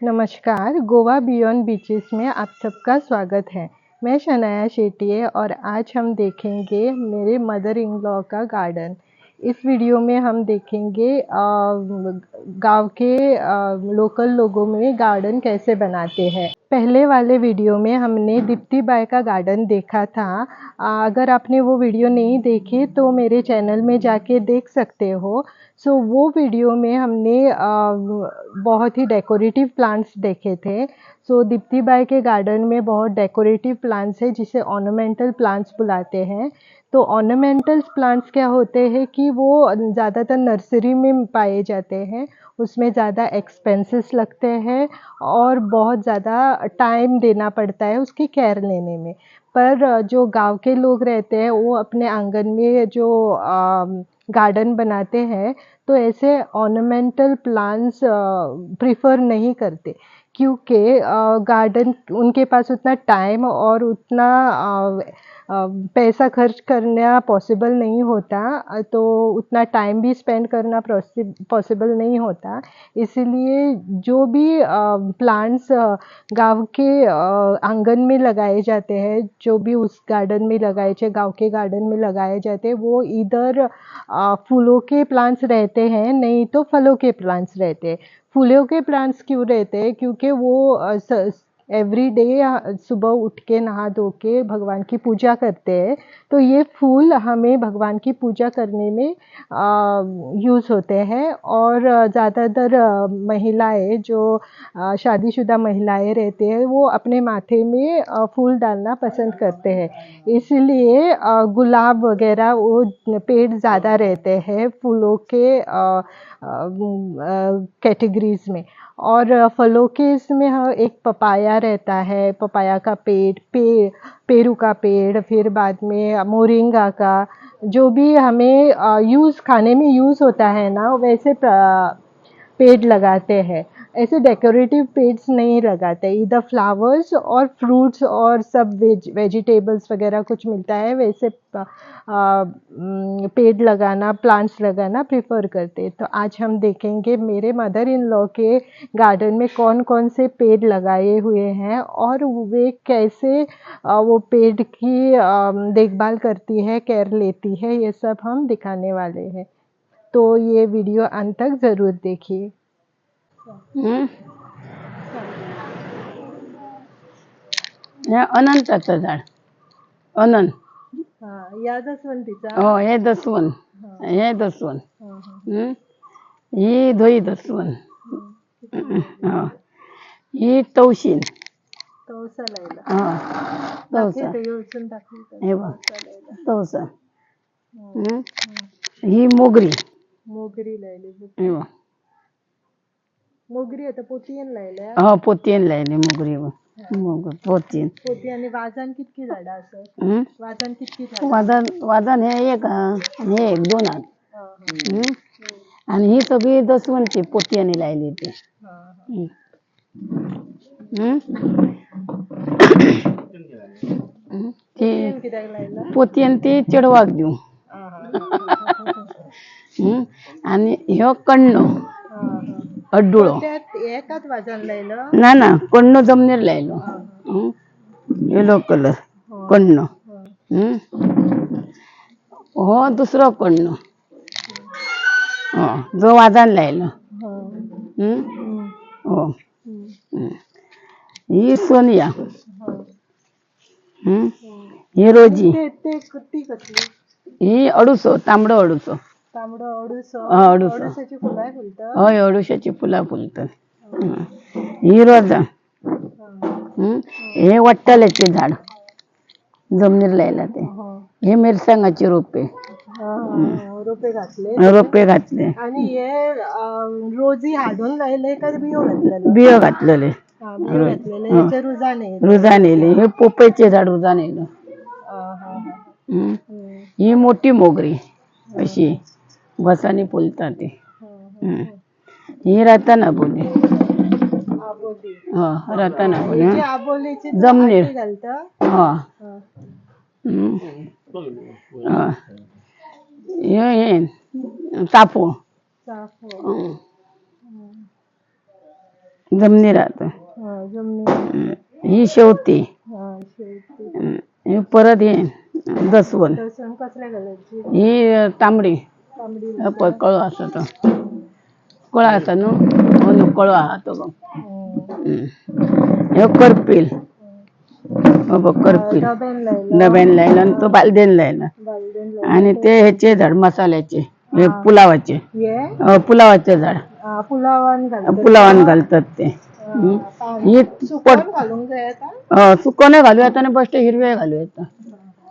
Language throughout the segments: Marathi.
नमस्कार, गोवा बियॉन्ड बीचेस में आप सबका स्वागत है। मैं शनाया शेट्टी और आज हम देखेंगे मेरे मदर इन लॉ का गार्डन। इस वीडियो में हम देखेंगे गांव के लोकल लोगों में गार्डन कैसे बनाते हैं। पहले वाले वीडियो में हमने दीप्ति बाई का गार्डन देखा था। अगर आपने वो वीडियो नहीं देखी तो मेरे चैनल में जाके देख सकते हो। वो वीडियो में हमने बहुत ही डेकोरेटिव प्लांट्स देखे थे। दीप्ति बाई के गार्डन में बहुत डेकोरेटिव प्लांट्स है जिसे ऑर्नामेंटल प्लांट्स बुलाते हैं। तो ऑर्नामेंटल प्लांट्स क्या होते हैं कि वो ज़्यादातर नर्सरी में पाए जाते हैं। उसमें ज़्यादा एक्सपेंसेस लगते हैं और बहुत ज़्यादा टाइम देना पड़ता है उसकी केयर लेने में। पर जो गांव के लोग रहते हैं वो अपने आंगन में जो गार्डन बनाते हैं तो ऐसे ऑर्नामेंटल प्लांट्स प्रिफर नहीं करते, क्योंकि गार्डन उनके पास उतना टाइम और उतना पैसा खर्च करना पॉसिबल नहीं होता। तो उतना टाइम भी स्पेंड करना पॉसिबल नहीं होता। इसीलिए जो भी प्लांट्स गांव के आंगन में लगाए जाते हैं, जो भी उस गार्डन में लगाए जाए, गांव के गार्डन में लगाए जाते हैं, वो इधर फूलों के प्लांट्स रहते हैं, नहीं तो फलों के प्लांट्स रहते हैं। फूलों के प्लांट्स क्यों रहते हैं? क्योंकि वो एवरी डे सुबह उठ के नहा धो के भगवान की पूजा करते हैं। तो ये फूल हमें भगवान की पूजा करने में यूज़ होते हैं। और ज़्यादातर महिलाएं जो शादीशुदा महिलाएं रहते हैं वो अपने माथे में फूल डालना पसंद करते हैं। इसलिए गुलाब वगैरह वो पेड़ ज़्यादा रहते हैं फूलों के कैटेगरीज में। और फलों के इसमें एक पपाया रहता है, पपाया का पेरू का पेड़, फिर बाद में मोरिंगा का, जो भी हमें यूज़ खाने में यूज़ होता है ना, वैसे पेड़ लगाते हैं। ऐसे डेकोरेटिव पेड्स नहीं लगाते। इधर फ्लावर्स और फ्रूट्स और सब वेजिटेबल्स वगैरह कुछ मिलता है, वैसे पेड़ लगाना, प्लांट्स लगाना प्रेफर करते। तो आज हम देखेंगे मेरे mother in law K garden में कौन कौन से पेड़ लगाए हुए हैं और वे कैसे वो पेड़ की देखभाल करती है, केयर लेती है, ये सब हम दिखाने वाले हैं। तो ये वीडियो अंत तक ज़रूर देखिए। अनंताचं झाड अनंत. या दसवंतीचा हे दसवन, हे दसवन. ही धोई दसवन. ही तवशीन. तवसा. हे बघ तवसा. ही मोगरी. लायली. हे बघ. मोगरी आता पोतीयन लायल्या. हो पोतीन लायली मोगरी. पोतीन. पोती आणि वाजन कितकी झाडा असं? वाजन कितकी झाडा? वादन हे एक हे एक दोन आहेत. आणि ही सगळी दसवंती पोतीयाने लायली ती. पोतीयन ती चेडवाक देऊ. आणि ह्यो कण्णो अड्डुळो. एकाच वाजन लायलं ना ना कण्णो जमनीर लायलो. येलो कलर कण्णो. हो दुसरो कण्णो जो वाजान लायलो. हो. ही सोनिया. ही रोजी. ही अडुसो तांबडो अडुसो. अडुसाची फुलाय फुलतं. हय अडुशाची फुला फुलतात. ही रोजा. हे वट्टल्याचे झाड जमनीर लायला ते. हे मिरसांगाचे रोपे. रोपे घातले. आणि हे रोजी हाडून लायले का बियो घातलेले? बियो घातलेले. रुजान येले. हे पोपईचे झाड रुजान येलं. ही मोठी मोगरी अशी वसाने फुलतात ते. ही रताना बोली. रताना बोली जमनीर. हे चाफो. जमनी राहत. जमनी. ही शेवती. शेवटी. हे परत हे दसवण. दसवण कसल्या कलरची? ही तांबडी. तांबडी. कळो असा तो कळा असा न्हू कळो आहा तो बघ. हे करपील. हो बघ करपील डब्यान लायला आणि तो बालदेन लायला. आणि ते ह्याचे झाड मसाल्याचे, हे पुलावाचे. पुलावाचे झाड पुलावान घालतात ते. ही सुकोने घालू येता आणि बस्ट हिरवे घालू येता.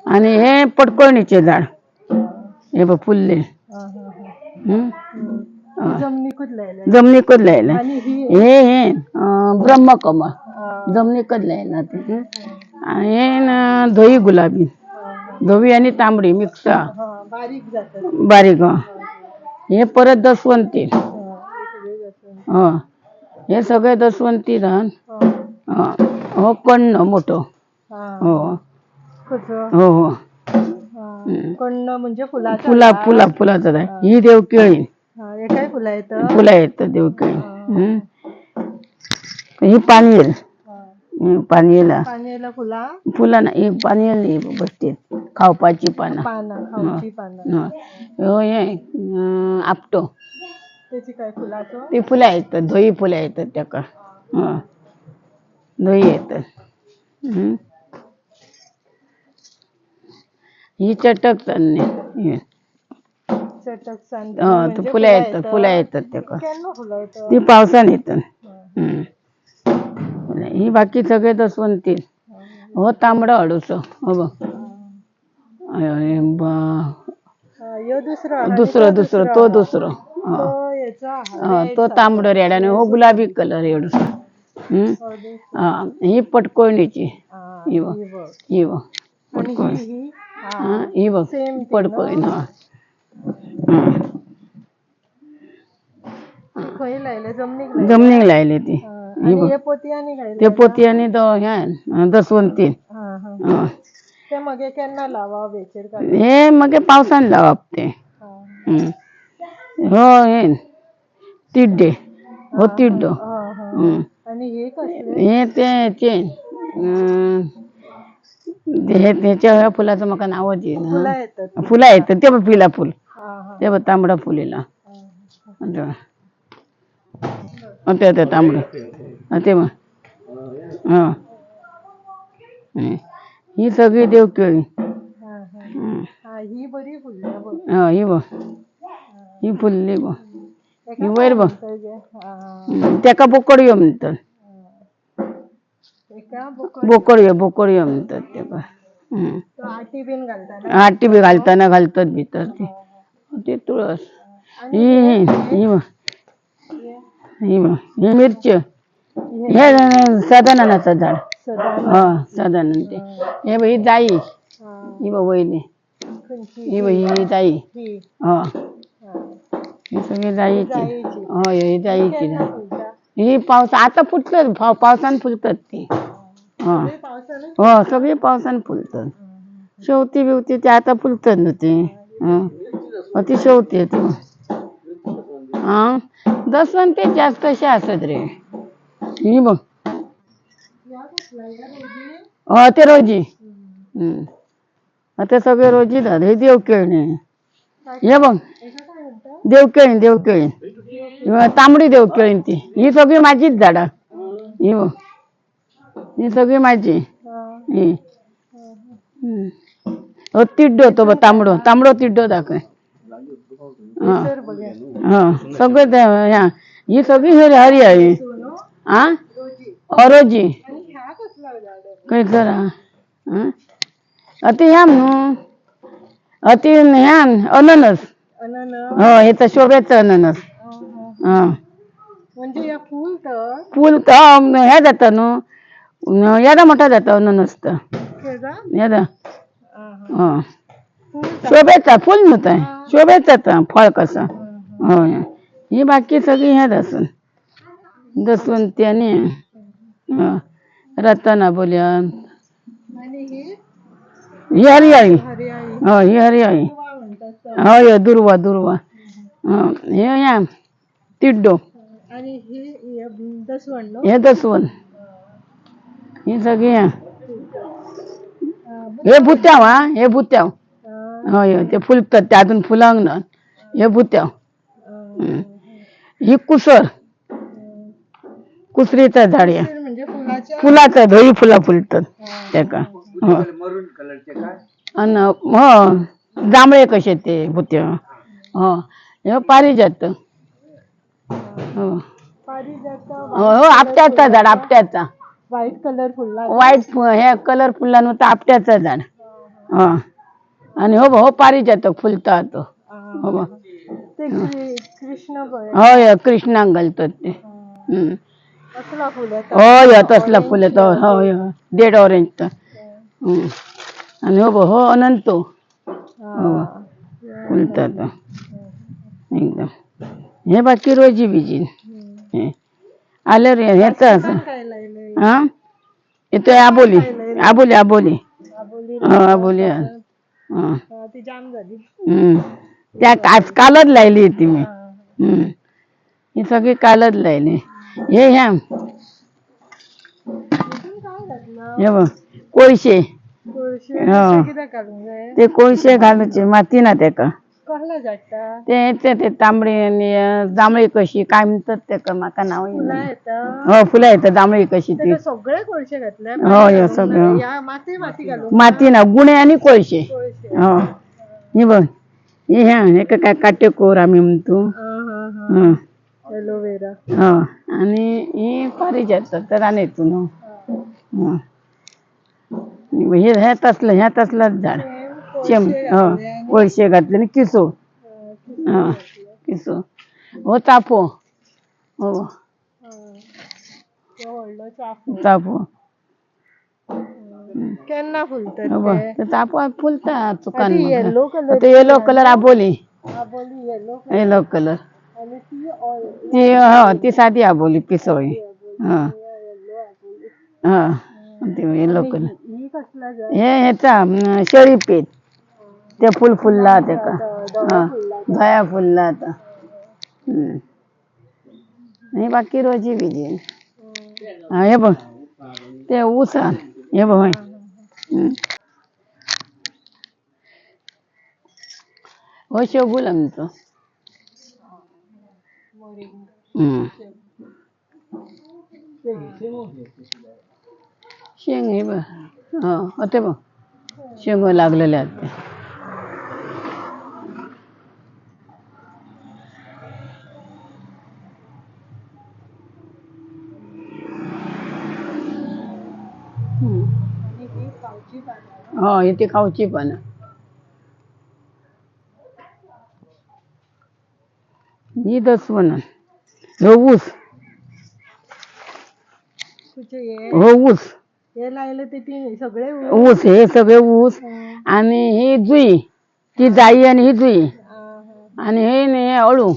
आणि हे पटकळणीचे झाड. हे बघ फुलले. जमनीकच लायला. हे ब्रह्मकमळ जमनीकच लायला ते. आणि धोई गुलाबी. धोवी आणि तांबडी मिक्स बारीक. हे परत दसवंती. हे सगळे दसवंती रान. हो कण्ण मोठं. हो हो हो. कण्ण म्हणजे फुलाचं झाड. ही देवकेळी. फुला येत देवकेळी. ही पानवेल. पानवेला फुला नाही, पानवेल बसते खावपाची पानं. हे आपटो ती फुला येतात. धोई फुला येतात त्याका. धोई येतात. ही चटक चांदणे. फुला येतात त्याका. ती पावसान येतात. ही बाकी सगळे दसवंती. हो तांबडा अडूस. हो बघ दुसरं तो दुसरं. तो तांबडो रेडाने. हो गुलाबी कलर एवढस. ही पटकोळणीची. ही बघ पटकोळी. ही बघ पटकोळी. जमनीक लायले ती. ते पोती आणि दसवंती. हे मग पावसान लावप ते. हो हे तिड्डे. हो तिड्डो. हे ते त्याच्या फुलाचं म्हाका नावच येईना. फुला येतात ते बघ पिला फुल. ते बघ तांबडा फुलेला. ते तांबडं ते बघ. ही सगळी देवकेळी. ही बघ ही फुलली बघ. ही वयर बघ. त्याका बोकडयो म्हणतात. बोकडयो म्हणतात त्याका. आटी बी घालतात भितर ते तुळस. ही मिरची. हे सदाननाचं झाड. सदानन ते. हे बघ ही जाई. ही बघ वयली. ही जाई. ही सगळी जाईची. ही जाईची. ही पावसा आता फुटतात. पावसान फुलतात ती. सगळी पावसान फुलतात. शेवती बिवती ते आता फुलतात ना ते. ती शेवती आहे ती. दसवंती जास्त असे असत रे. ही बघ ते रोजी. ते सगळे रोजी झाले. हे देवकेळी. हे बघ देवकेळी तांबडी देवकेळी ती. ही सगळी माझीच झाडा. ही बघ ही सगळी माझी. तिड्डो तो बघ तांबडो तिड्डो दाखव. सगळे ही सगळी हरी आहे. रोजी काही करा. अति ह्या न्हू. अति ह्या अननस. हे तर शोभेचं अननस. फुल तर ह्या जाता न्हू. यादा मोठा जाता अननस तर. यादा शोभेचा फुल न्हू. शोभेचा फळ कसं. ही बाकी सगळी ह्यात असून दसवंती आणि रताना बोलया. ही हरियाळी. ही हरियाळी. दुर्वा. हे तिड्डो. आणि हे दसवण हे दसवण ही सगळी हे भुत्याव हे भुत्याव होय ते फुलतात त्यातून फुलांगण हे भुत्याव ही कुसर कुसरीचं झाड आहे म्हणजे फुलाचं धोई फुला फुलतात त्याका हो जांभळे कसे ते भुत्या हो हे पारिजात हो हो आपट्याचा झाड आपट्याचा व्हाईट कलर फुलला व्हाईट हे कलर फुलला नव्हतं आपट्याचं झाड हा आणि हो पारिजात फुलतात हो कृष्ण होय कृष्णांग घालतात ते होय तसला फुल येतो होय डेड ऑरेंज आणि हो अनंतो फुलतात एकदम हे बाकी रोजी बिजी आलं रे ह्याच हा येतो आबोली आबोली आबोली आबोली ती जाम झाली त्या कालच लायली ती मी ही सगळी कालच लायली हे ह्या हे बघ कोळशे ते कोळशे घालूचे माती ना त्याका ते तांबडी आणि जांभळी कशी काय म्हणतात त्याका माका नाव हो फुलं येतात जांभळी कशी ती सगळे कोळशे घातले हो सगळं माती ना गुणे आणि कोळशे हो हे बघ हे ह्या हे काय काटेकोर आम्ही म्हणतो एलोवेरा हो आणि ही पारिजात तर आणतो ह्या तसलंच झाड कोळशे घातले आणि किसो किसो हो चाफो हो चाफो केन्ना फुलतात चाफो फुलता चुकान येलो कलर आबोली येलो कलर ती साधी आबोली पिसोळी हा येलो कलर हे ह्याचा शेळी पेट ते फुल फुलला ते का दया फुलला आता हे बाकी रोजी बिजी हे बघ ते ऊस हे बघ हो शेगुल आमचं शेंग हे बघ हो होते बघ शेंग लागलेले आहेत हो इथे खाऊची पण ही दसवण हो ऊस हो ऊस हे लायले ते सगळे ऊस हे सगळे ऊस आणि ही जुई ती जाई आणि ही जुई आणि हे अळू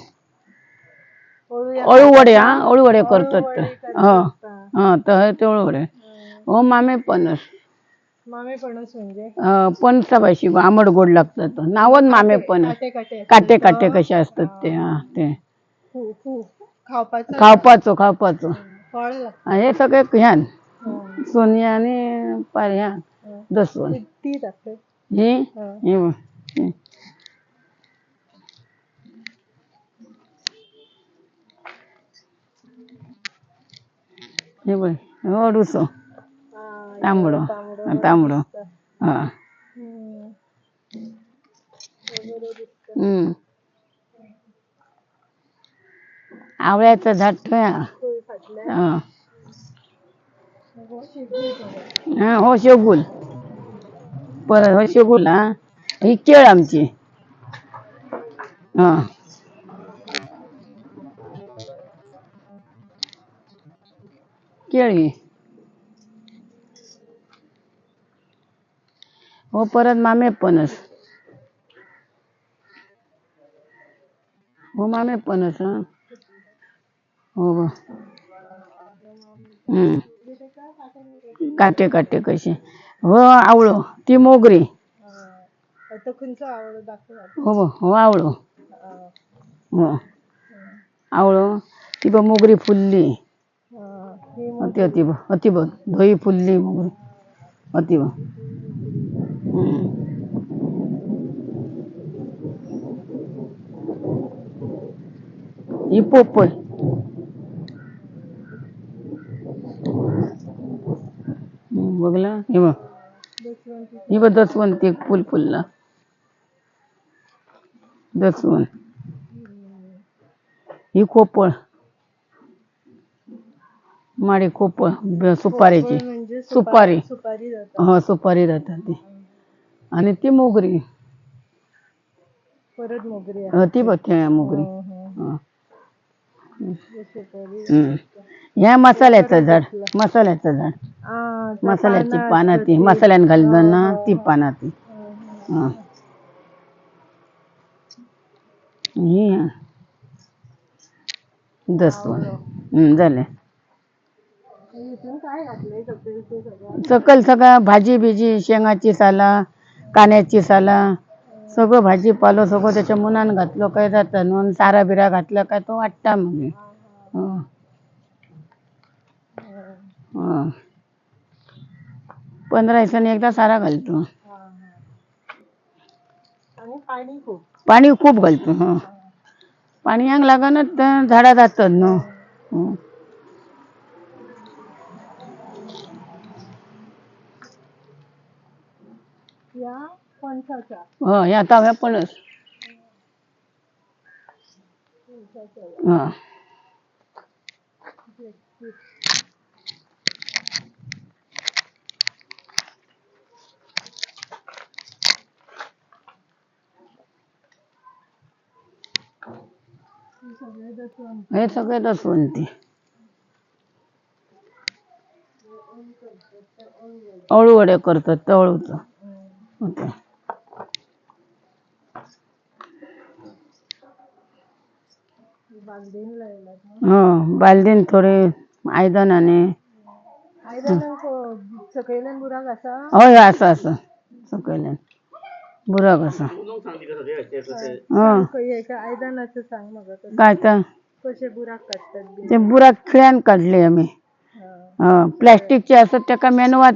अळू वडे अळू वडे करतात हा तर ते अळू वडे हो मामे पणस म्हणजे पणसापाशी आंबट गोड लागतात नावच मामे पणस काटे काटे कसे असतात ते खावपाचो हे सगळे ह्यान सोनिया आणि ह्या दसवण हे बघ अडुसो तांबडो तांबडो हा आवळ्याचं झाड हो शेगुल परत हो शेगुल ही केळ आमची हा केळी हो परत मामे पणस हो मामे पणस हो काटे काटे कसे हो आवळो ती मोगरी हो हो आवळो हो आवळो ती बघ मोगरी फुलली. ही अति अति बघ, अति बघ धोई फुलली मोगरी. अति बघ. ही पोपय. बघला हे बघ. ही बघ दसवंती एक फुल फुलला. दसवंत. ही खोपळ. माडी खोपळ सुपारीची. सुपारी. हो सुपारी जातात ती. आणि ती मोगरी. परत मोगरी. ती बघ मोगरी. ह्या मसाल्याचं झाड. मसाल्याचं झाड. मसाल्याची पानं ती. मसाल्यान घालतात ना ती पानं ती. दसवंत झाले. सकल सगळं भाजी बिजी शेंगाची साला, कांद्याची साला, सगळं भाजीपालो सगळं त्याच्या मुनान घातलं काय जातं. म्हणून सारा बिरा घातलं काय तो वाटता मग. 15 दिवसांनी एकदा सारा घालतो. पाणी खूप घालतो. पाणी अंग लागणच झाडा जातात ना. या ताव्या पणस. हे सगळे दसवंती. अळू वडे करतात तळूचं. बालदीन थोडे आयदनाने. होय असं असं सकैलन बुराक असं. काय तर ते बुराक खिळ्यान काढले आम्ही. प्लॅस्टिकचे असत त्याका मेनवात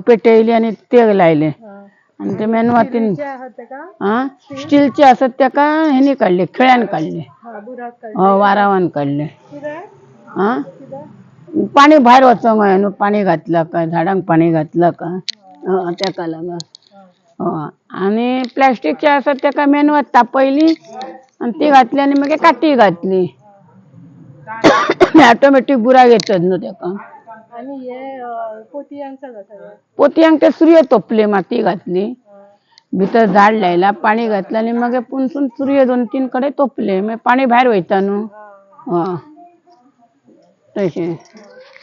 पेटयली आणि ते लायले. आणि ते मेनवातीन स्टीलचे असत त्याका ह्यानी काढले खिळ्यान काढले. वारावान काढले. पाणी बाहेर वचोंक पाणी घातलं का झाडांक पाणी घातलं का त्याका लागा. आणि प्लॅस्टिकचे असत त्याका मेनवात तापयली आणि ती घातली आणि मग काठी घातली. ऑटोमॅटिक बुराक येतात ना त्याका. पोतयांक ते सूर्य तोपले माती घातली भितर झाड लायला पाणी घातलं आणि मग पुनसून सूर्य 2-3 कडे तोपले मग पाणी बाहेर वयता न्हू. तसे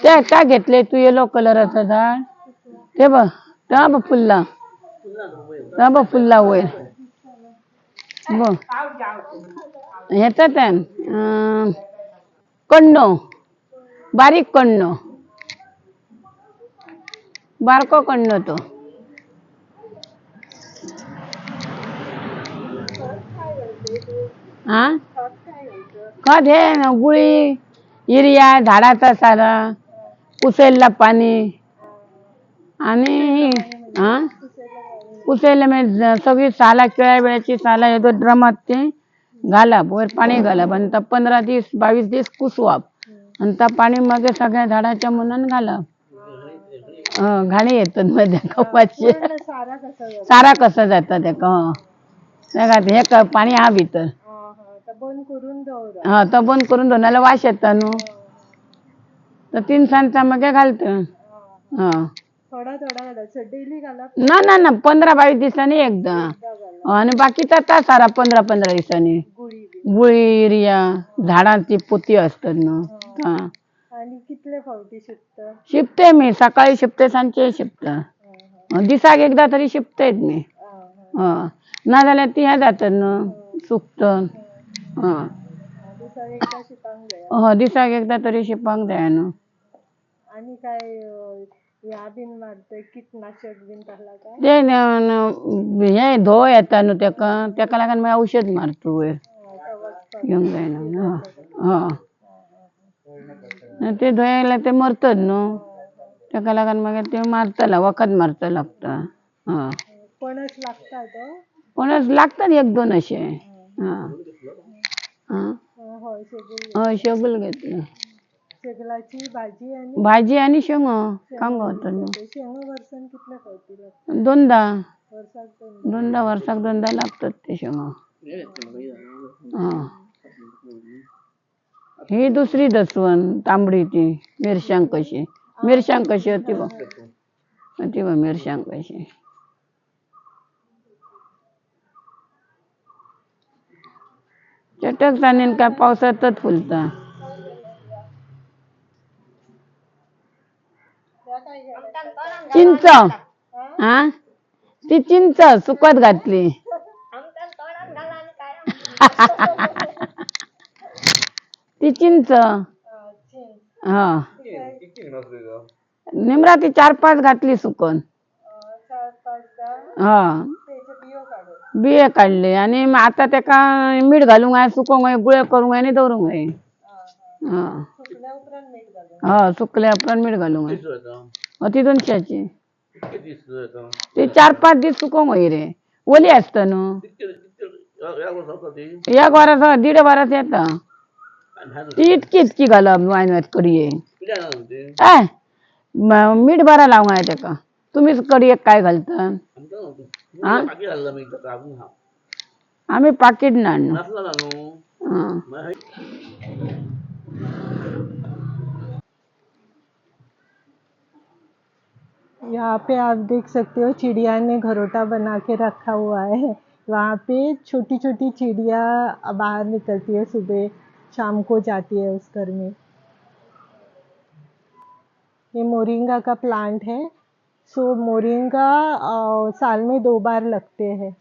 त्या का घेतले तू येलो कलराचं झाड. ते बघ त्या बघ फुलला. त्या बघ फुलला वयर बघ. ह्याचा कण्णो बारीक कण्णो बारको कण्णो तो. खत हे गुळी युरिया झाडाचा सारा कुसेलला पाणी आणि कुसेल सगळी साला केळ्या वेळाची साला येतो ड्रमात ते घाला वर पाणी घाला आणि 15 दिवस 22 दिवस कुसवाप आणि त्या पाणी मग सगळ्या झाडाच्या मुनान घाला. घाणी येतात मध्ये कपाचे. सारा कसं जातं त्याका हे पाणी हा भितर. तो बंद करून दोनाला वास येता न्हू तर 3 सांचा मग घालतं. ना ना 15-22 दिवसांनी एकदा आणि बाकीचा ता सारा 15-15 दिवसांनी. गुळी युरिया झाडांची पोती असतात ना. शिपते मी सकाळी शिपते सांचे शिपता. दिसाक एकदा तरी शिपतेच मी. ना जाल्यार ती ह्या जातात ना सुकतं. दिसाक एकदा तरी शिपांक जाय न्हू. आणि काय ते हे धो येता न्हू त्याका लागून औषध मारतो वयर येऊंक जायना. ते धुयायला ते मरतच न्हू ताका लागून मागीर ते मारतला वखद मारचा लागता. पणस लागतात पणस लागतात एक दोन असे. हय शेगूल घेतलं. शेगलाची भाजी आणि शेंगो खांगो होतो न्हू. शेंगो वर्सान कितले खावची? दोनदा वर्साक वर्साक दोनदा लागतात ते शेंगो. ही दुसरी दसवण तांबडी ती मिरसांग कशी होती बघ मिरसांग कशी. चटक ताणीन काय पावसातच फुलता. चिंच ती चिंच सुकत घातली. ती चिंच निमराती 4-5 घातली सुकन. बिये काढले आणि आता त्याका मीठ घालूंक आहे सुकोंक आहे गुळे करूंक आहे आणि दवरूंक आहे. सुकल्या उपरांत मीठ घालूंक आहे. ती 200ची. ते 4-5 दीस सुकोंक होई रे ओली असता न्हू. 1 वरास 1.5 वरास येता. ती इतकी घालप वायनत कडये. मीठ बरा लावंक आहे त्याका. तुम्ही कडयेक काय घालता? आम्ही पाकिट ना. यहाँ पे आप देख सकते हो चिड़िया ने घरोटा बना के रखा हुआ है। वहाँ पे छोटी छोटी चिड़िया बाहर निकलती है, सुबह शाम को जाती है उस घर में। ये मोरिंगा का प्लांट है। सो मोरिंगा साल में 2 बार लगते हैं।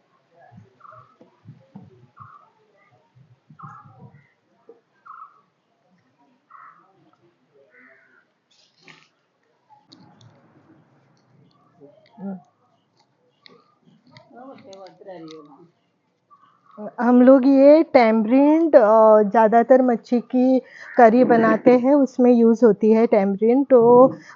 हम लोग ये टैमरिंड ज़्यादातर मच्छी की करी बनाते हैं, उसमें यूज़ होती है टैमरिंड। तो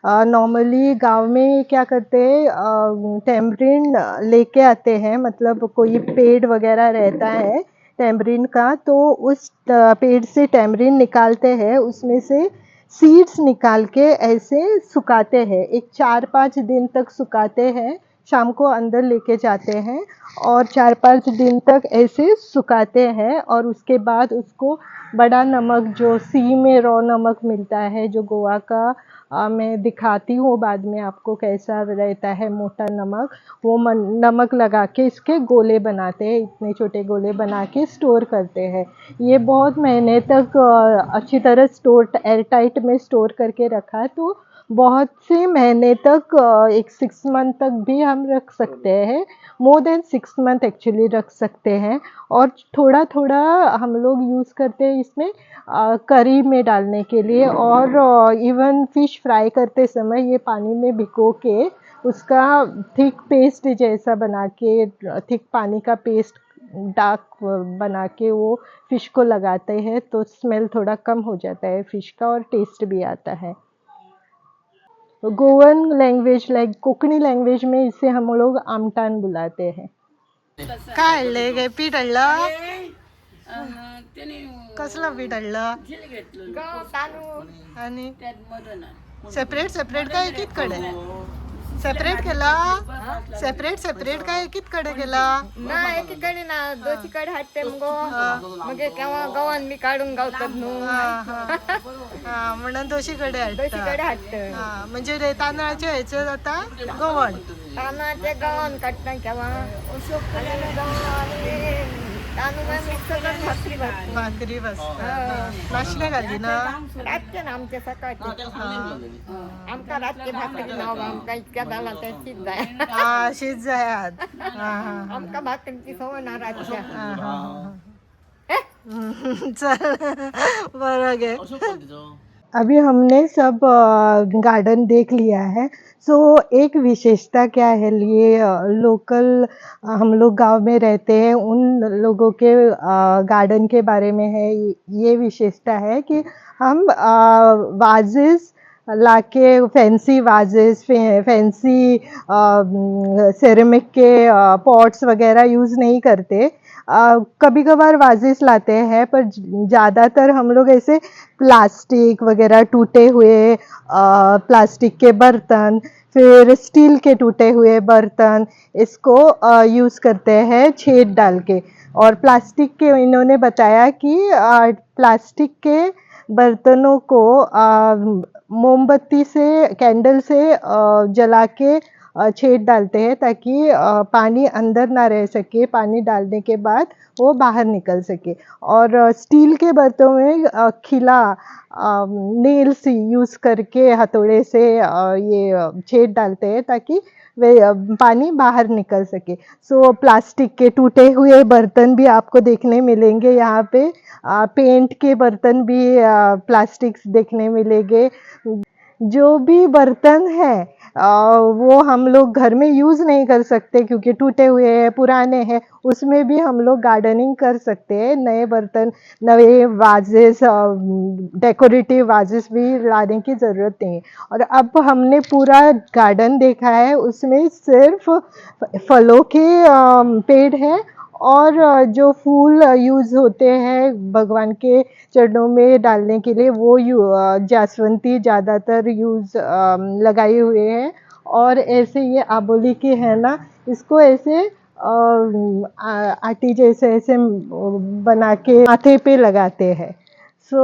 नॉर्मली गांव में क्या करते हैं, टैमरिंड लेके आते हैं, मतलब कोई पेड़ वगैरह रहता है टैमरिंड का, तो उस पेड़ से टैमरिंड निकालते हैं, उसमें से सीड्स निकाल के ऐसे सुखाते हैं। एक 4-5 दिन तक सुखाते हैं, शाम को अंदर लेके जाते हैं और 4-5 दिन तक ऐसे सुखाते हैं। और उसके बाद उसको बड़ा नमक, जो सी में रॉ नमक मिलता है, जो गोवा का, मैं दिखाती हूँ बाद में आपको कैसा रहता है मोटा नमक, वो नमक लगा के इसके गोले बनाते हैं, इतने छोटे गोले बना के स्टोर करते हैं। ये बहुत महीने तक अच्छी तरह स्टोर, एयर टाइट में स्टोर करके रखा है, तो बहुत से महीने तक, एक 6 मंथ तक भी हम रख सकते हैं, मोर देन 6 मंथ एक्चुअली रख सकते हैं। और थोड़ा थोड़ा हम लोग यूज़ करते हैं इसमें करी में डालने के लिए, और इवन फिश फ्राई करते समय ये पानी में भिगो के उसका थिक पेस्ट जैसा बना के, थिक पानी का पेस्ट डार्क बना के वो फ़िश को लगाते हैं, तो स्मेल थोड़ा कम हो जाता है फ़िश का और टेस्ट भी आता है। Goan language, like Konkani language में इसे हम लोग आमटान बुलाते हैं। काय हल्ले गे पीठ हल्लं? कसलं पीठ हल्लं? आणि सेपरेट सेपरेट काय एकीकडे सेपरेट केला? सेपरेट काय एकीकडे केला? ना एकीकडे ना, दोशीकडे हाटते मग केव्हा गव्हाण मी काढून गावतात म्हणून दोशीकडे हाटत. म्हणजे रे तांदळाचे ह्याचे आता गव्हाण, तांदळाचे गव्हाण काढता केव्हा तांदूळ मिक्स करून भाकरी बसतात. नाशले घाली ना रातचे ना आमचे सकाळचे, आमका रातचे भाकरी नाव आमका इतक्या झाला त्या शीत जाय. शीत जायात. आमका भाकरीची सवय ना रातच्या. चल बरं गे. अभी हमने सब गार्डन देख लिया है। सो एक विशेषता क्या है, ये लोकल हम लोग गांव में रहते हैं उन लोगों के गार्डन के बारे में है। ये विशेषता है कि हम वाजेस लाके, फैंसी वाजेस, फैंसी सेरेमिक के पॉट्स वगैरह यूज़ नहीं करते। कभी कभार वाजेस लाते हैं, पर ज़्यादातर हम लोग ऐसे प्लास्टिक वगैरह, टूटे हुए प्लास्टिक के बर्तन, फिर स्टील के टूटे हुए बर्तन, इसको यूज़ करते हैं छेद डाल के। और प्लास्टिक के इन्होंने बताया कि प्लास्टिक के बर्तनों को मोमबत्ती से, कैंडल से जला के छेद डालते हैं, ताकि पानी अंदर ना रह सके, पानी डालने के बाद वो बाहर निकल सके। और स्टील के बर्तनों में खिला नेल्स यूज़ करके हथौड़े से ये छेद डालते हैं, ताकि वे पानी बाहर निकल सके। सो प्लास्टिक के टूटे हुए बर्तन भी आपको देखने मिलेंगे यहाँ पे। पेंट के बर्तन भी प्लास्टिक्स देखने मिलेंगे। जो भी बर्तन है वो हम लोग घर में यूज़ नहीं कर सकते क्योंकि टूटे हुए हैं, पुराने हैं। उसमें भी हम लोग गार्डनिंग कर सकते हैं। नए बर्तन, नए वाजेस, डेकोरेटिव वाजेस भी लाने की ज़रूरत नहीं है। और अब हमने पूरा गार्डन देखा है, उसमें सिर्फ फलों के पेड़ है, और जो फूल यूज़ होते हैं भगवान के चरणों में डालने के लिए, वो जासवंती ज़्यादातर लगाए हुए हैं। और ऐसे ये आबोली की है ना, इसको ऐसे आटी जैसे ऐसे बना के माथे पे लगाते हैं। सो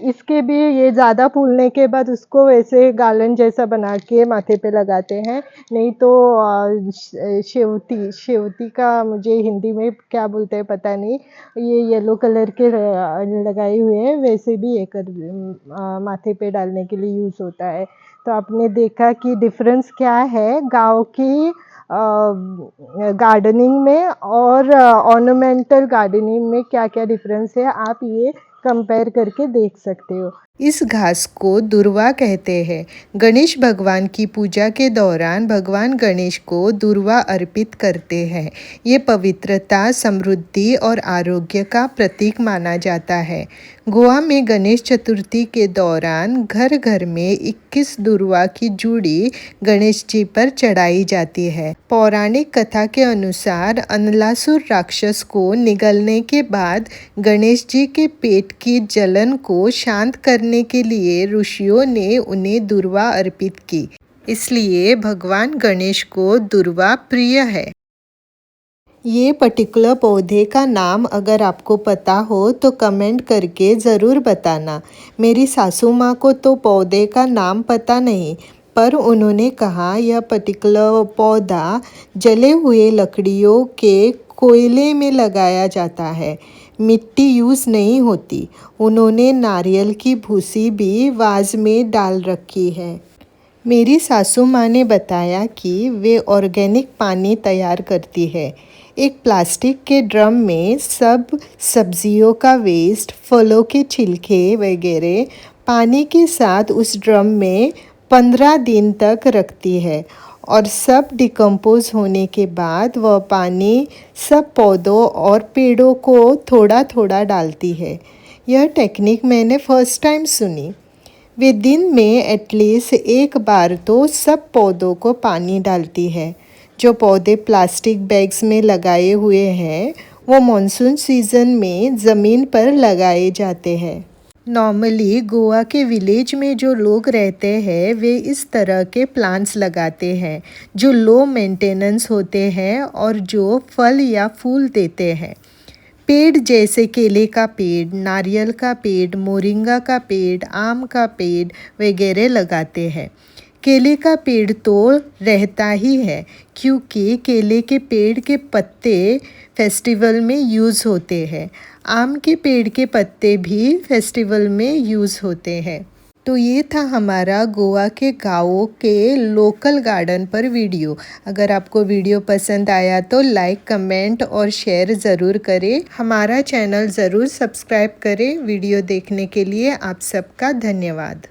इसके भी ये ज़्यादा फूलने के बाद उसको वैसे गार्लन जैसा बना के माथे पे लगाते हैं। नहीं तो शेवती, शेवती का मुझे हिंदी में क्या बोलते हैं पता नहीं, ये येलो कलर के लगाए हुए हैं, वैसे भी एक माथे पे डालने के लिए यूज़ होता है। तो आपने देखा कि डिफरेंस क्या है गांव की गार्डनिंग में और ऑर्नामेंटल गार्डनिंग में, क्या क्या डिफरेंस है, आप ये कंपेयर करके देख सकते हो। इस घास को दुर्वा कहते हैं। गणेश भगवान की पूजा के दौरान भगवान गणेश को दुर्वा अर्पित करते हैं। ये पवित्रता, समृद्धि और आरोग्य का प्रतीक माना जाता है। गोवा में गणेश चतुर्थी के दौरान घर घर में 21 दुर्वा की जूड़ी गणेश जी पर चढ़ाई जाती है। पौराणिक कथा के अनुसार अनलासुर राक्षस को निगलने के बाद गणेश जी के पेट की जलन को शांत करने के लिए ऋषियों ने उन्हें दुर्वा अर्पित की। इसलिए भगवान गणेश को दुर्वा प्रिय है। ये पर्टिकुलर पौधे का नाम अगर आपको पता हो तो कमेंट करके ज़रूर बताना। मेरी सासू माँ को तो पौधे का नाम पता नहीं, पर उन्होंने कहा यह पर्टिकुलर पौधा जले हुए लकड़ियों के कोयले में लगाया जाता है, मिट्टी यूज़ नहीं होती। उन्होंने नारियल की भूसी भी वाज में डाल रखी है। मेरी सासू माँ ने बताया कि वे ऑर्गेनिक पानी तैयार करती है। एक प्लास्टिक के ड्रम में सब सब्जियों का वेस्ट, फलों के छिलके वगैरह पानी के साथ उस ड्रम में 15 दिन तक रखती है, और सब डिकम्पोज होने के बाद वह पानी सब पौधों और पेड़ों को थोड़ा थोड़ा डालती है। यह टेक्निक मैंने फर्स्ट टाइम सुनी। वे दिन में एटलीस्ट एक बार तो सब पौधों को पानी डालती है। जो पौधे प्लास्टिक बैग्स में लगाए हुए हैं वो मॉनसून सीज़न में ज़मीन पर लगाए जाते हैं। नॉर्मली गोवा के विलेज में जो लोग रहते हैं वे इस तरह के प्लांट्स लगाते हैं जो लो मेंटेनेंस होते हैं और जो फल या फूल देते हैं। पेड़ जैसे केले का पेड़, नारियल का पेड़, मोरिंगा का पेड़, आम का पेड़ वगैरह लगाते हैं। केले का पेड़ तो रहता ही है क्योंकि केले के पेड़ के पत्ते फेस्टिवल में यूज़ होते हैं। आम के पेड़ के पत्ते भी फेस्टिवल में यूज़ होते हैं। तो ये था हमारा गोवा के गाँवों के लोकल गार्डन पर वीडियो। अगर आपको वीडियो पसंद आया तो लाइक, कमेंट और शेयर ज़रूर करें। हमारा चैनल ज़रूर सब्सक्राइब करें। वीडियो देखने के लिए आप सबका धन्यवाद।